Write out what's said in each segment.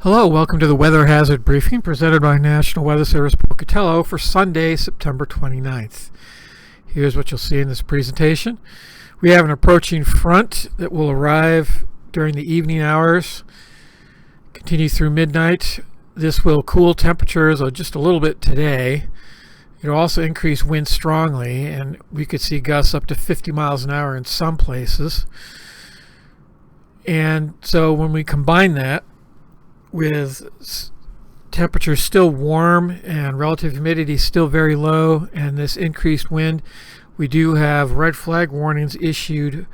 Hello, welcome to the Weather Hazard Briefing presented by National Weather Service Pocatello for Sunday, September 29th. Here's what you'll see in this presentation. We have an approaching front that will arrive during the evening hours, continue through midnight. This will cool temperatures just a little bit today. It'll also increase wind strongly, and we could see gusts up to 50 miles an hour in some places. And so when we combine that with temperatures still warm and relative humidity still very low and this increased wind, we do have red flag warnings issued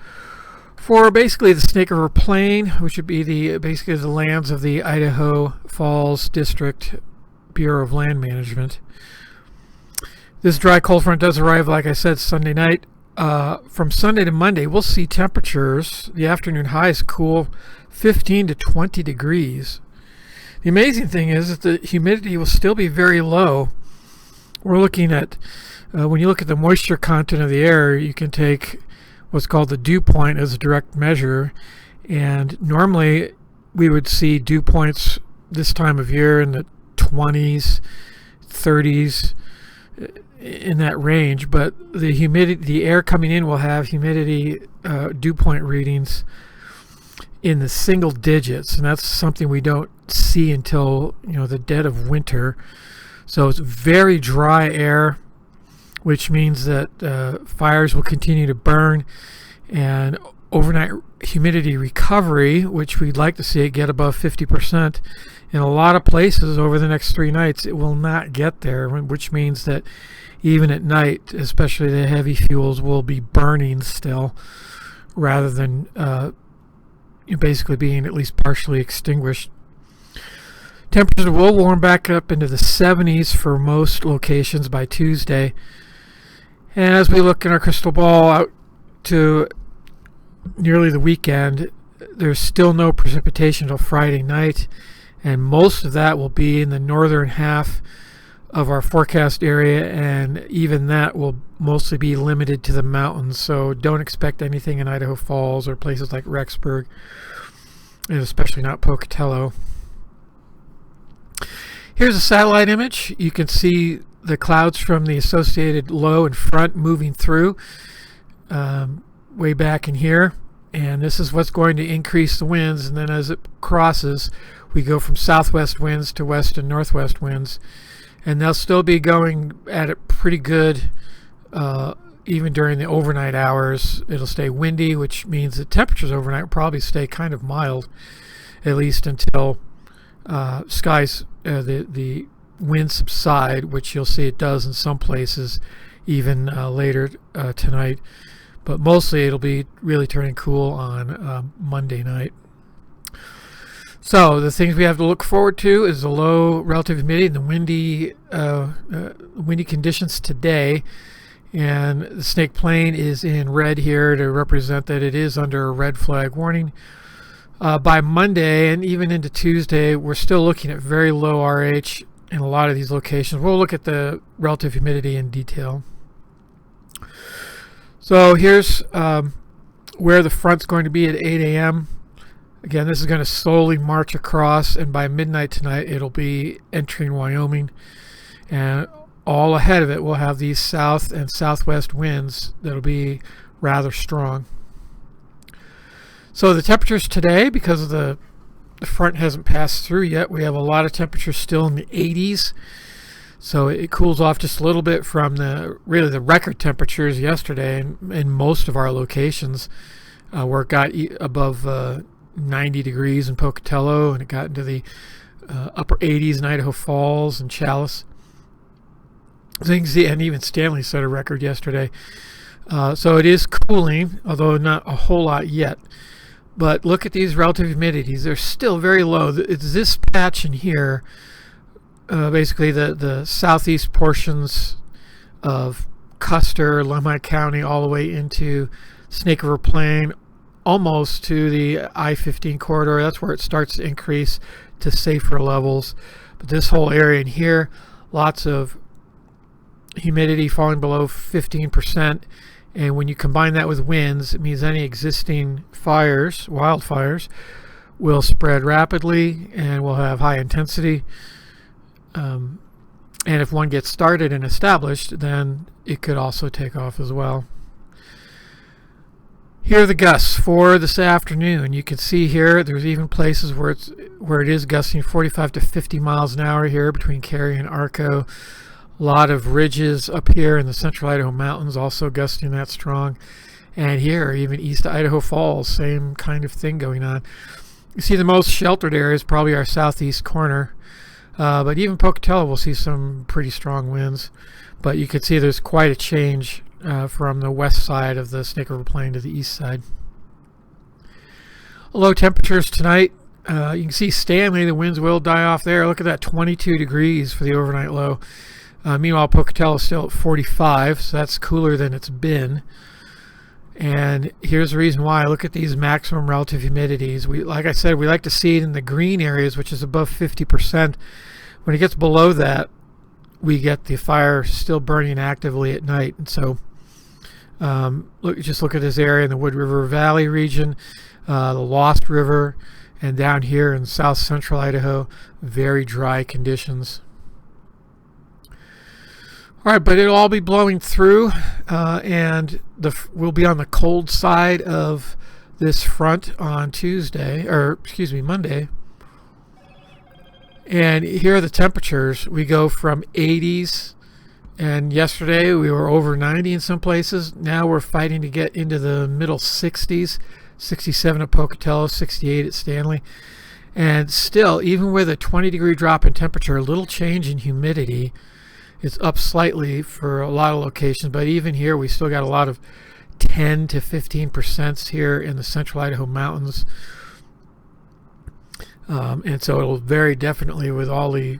for basically the Snake River Plain, which would be basically the lands of the Idaho Falls District Bureau of Land Management. This dry cold front does arrive, like I said, Sunday night. From Sunday to Monday, we'll see temperatures, the afternoon highs cool 15 to 20 degrees. The amazing thing is that the humidity will still be very low. We're looking at, when you look at the moisture content of the air, you can take what's called the dew point as a direct measure. And normally we would see dew points this time of year in the 20s, 30s, in that range. But the humidity, the air coming in will have humidity dew point readings in the single digits, and that's something we don't see until the dead of winter. So it's very dry air, which means that fires will continue to burn, and overnight humidity recovery, which we'd like to see it get above 50%. In a lot of places over the next 3 nights it will not get there, which means that even at night, especially the heavy fuels will be burning still rather than basically being at least partially extinguished. Temperatures will warm back up into the 70s for most locations by Tuesday. And as we look in our crystal ball out to nearly the weekend, there's still no precipitation until Friday night, and most of that will be in the northern half of our forecast area, and even that will mostly be limited to the mountains. So don't expect anything in Idaho Falls or places like Rexburg, and especially not Pocatello. Here's a satellite image. You can see the clouds from the associated low in front moving through way back in here, and this is what's going to increase the winds. And then as it crosses, we go from southwest winds to west and northwest winds, and they'll still be going at it pretty good even during the overnight hours. It'll stay windy, which means the temperatures overnight will probably stay kind of mild, at least until the winds subside, which you'll see it does in some places even later tonight. But mostly it'll be really turning cool on Monday night. So the things we have to look forward to is the low relative humidity and the windy conditions today. And the Snake Plain is in red here to represent that it is under a red flag warning. By Monday and even into Tuesday, we're still looking at very low RH in a lot of these locations. We'll look at the relative humidity in detail. So here's where the front's going to be at 8 a.m. Again, this is going to slowly march across, and by midnight tonight it'll be entering Wyoming, and all ahead of it we'll have these south and southwest winds that'll be rather strong. So the temperatures today, because of the front hasn't passed through yet, we have a lot of temperatures still in the 80s. So it cools off just a little bit from the record temperatures yesterday in most of our locations, where it got above 90 degrees in Pocatello, and it got into the upper 80s in Idaho Falls and Chalice. So you can see, and even Stanley set a record yesterday. So it is cooling, although not a whole lot yet. But look at these relative humidities. They're still very low. It's this patch in here, basically the southeast portions of Custer, Lemhi County, all the way into Snake River Plain, almost to the I-15 corridor. That's where it starts to increase to safer levels. But this whole area in here, lots of humidity falling below 15%, and when you combine that with winds, it means any existing fires, wildfires, will spread rapidly and will have high intensity. And if one gets started and established, then it could also take off as well. Here are the gusts for this afternoon. You can see here there's even places where it is gusting 45 to 50 miles an hour here between Cary and Arco. A lot of ridges up here in the central Idaho mountains also gusting that strong. And here, even east of Idaho Falls, same kind of thing going on. You see the most sheltered area is probably our southeast corner. But even Pocatello will see some pretty strong winds. But you can see there's quite a change from the west side of the Snake River Plain to the east side. Low temperatures tonight. You can see Stanley, the winds will die off there. Look at that, 22 degrees for the overnight low. Meanwhile, Pocatello is still at 45, so that's cooler than it's been. And here's the reason why. Look at these maximum relative humidities. Like I said, we like to see it in the green areas, which is above 50%. When it gets below that, we get the fire still burning actively at night. And so just look at this area in the Wood River Valley region, the Lost River, and down here in south central Idaho, very dry conditions. All right, but it'll all be blowing through, and we'll be on the cold side of this front on Monday. And here are the temperatures. We go from 80s, and yesterday we were over 90 in some places. Now we're fighting to get into the middle 60s, 67 at Pocatello, 68 at Stanley. And still, even with a 20-degree drop in temperature, a little change in humidity. It's up slightly for a lot of locations, but even here we still got a lot of 10 to 15% here in the central Idaho mountains. And so it'll vary definitely with all the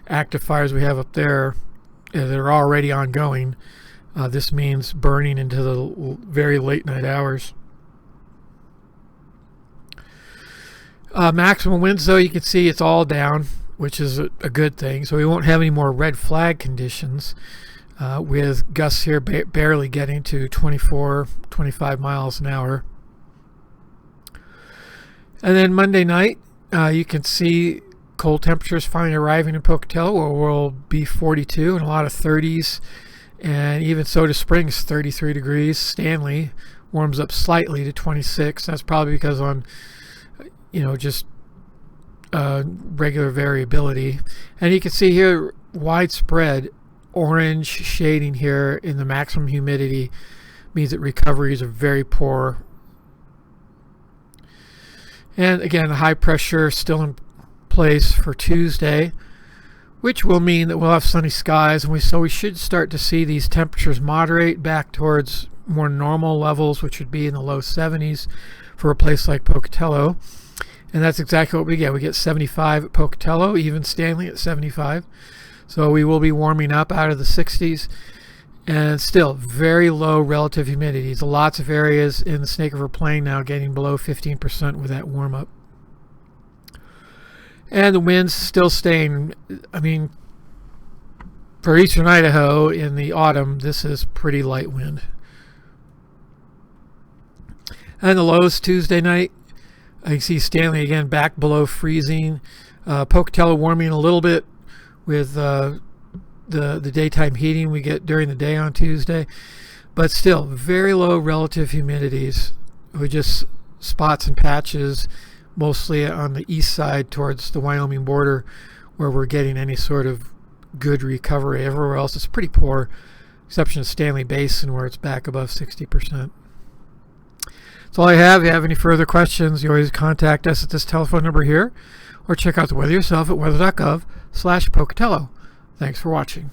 active fires we have up there that are already ongoing. This means burning into the very late night hours. Maximum winds, though, you can see it's all down, which is a good thing. So we won't have any more red flag conditions with gusts here barely getting to 24, 25 miles an hour. And then Monday night, you can see cold temperatures finally arriving in Pocatello, where we'll be 42 and a lot of 30s. And even Soda Springs, 33 degrees. Stanley warms up slightly to 26. That's probably because on, just regular variability. And you can see here widespread orange shading here in the maximum humidity means that recoveries are very poor. And again, the high pressure still in place for Tuesday, which will mean that we'll have sunny skies, and so we should start to see these temperatures moderate back towards more normal levels, which would be in the low 70s for a place like Pocatello. And that's exactly what we get. We get 75 at Pocatello, even Stanley at 75. So we will be warming up out of the 60s. And still very low relative humidities. Lots of areas in the Snake River Plain now getting below 15% with that warm up. And the winds still staying, for eastern Idaho in the autumn, this is pretty light wind. And the lows Tuesday night, I can see Stanley again back below freezing. Pocatello warming a little bit with the daytime heating we get during the day on Tuesday. But still, very low relative humidities with just spots and patches, mostly on the east side towards the Wyoming border, where we're getting any sort of good recovery. Everywhere else it's pretty poor, exception of Stanley Basin, where it's back above 60%. That's all I have. If you have any further questions, you always contact us at this telephone number here, or check out the weather yourself at weather.gov/Pocatello. Thanks for watching.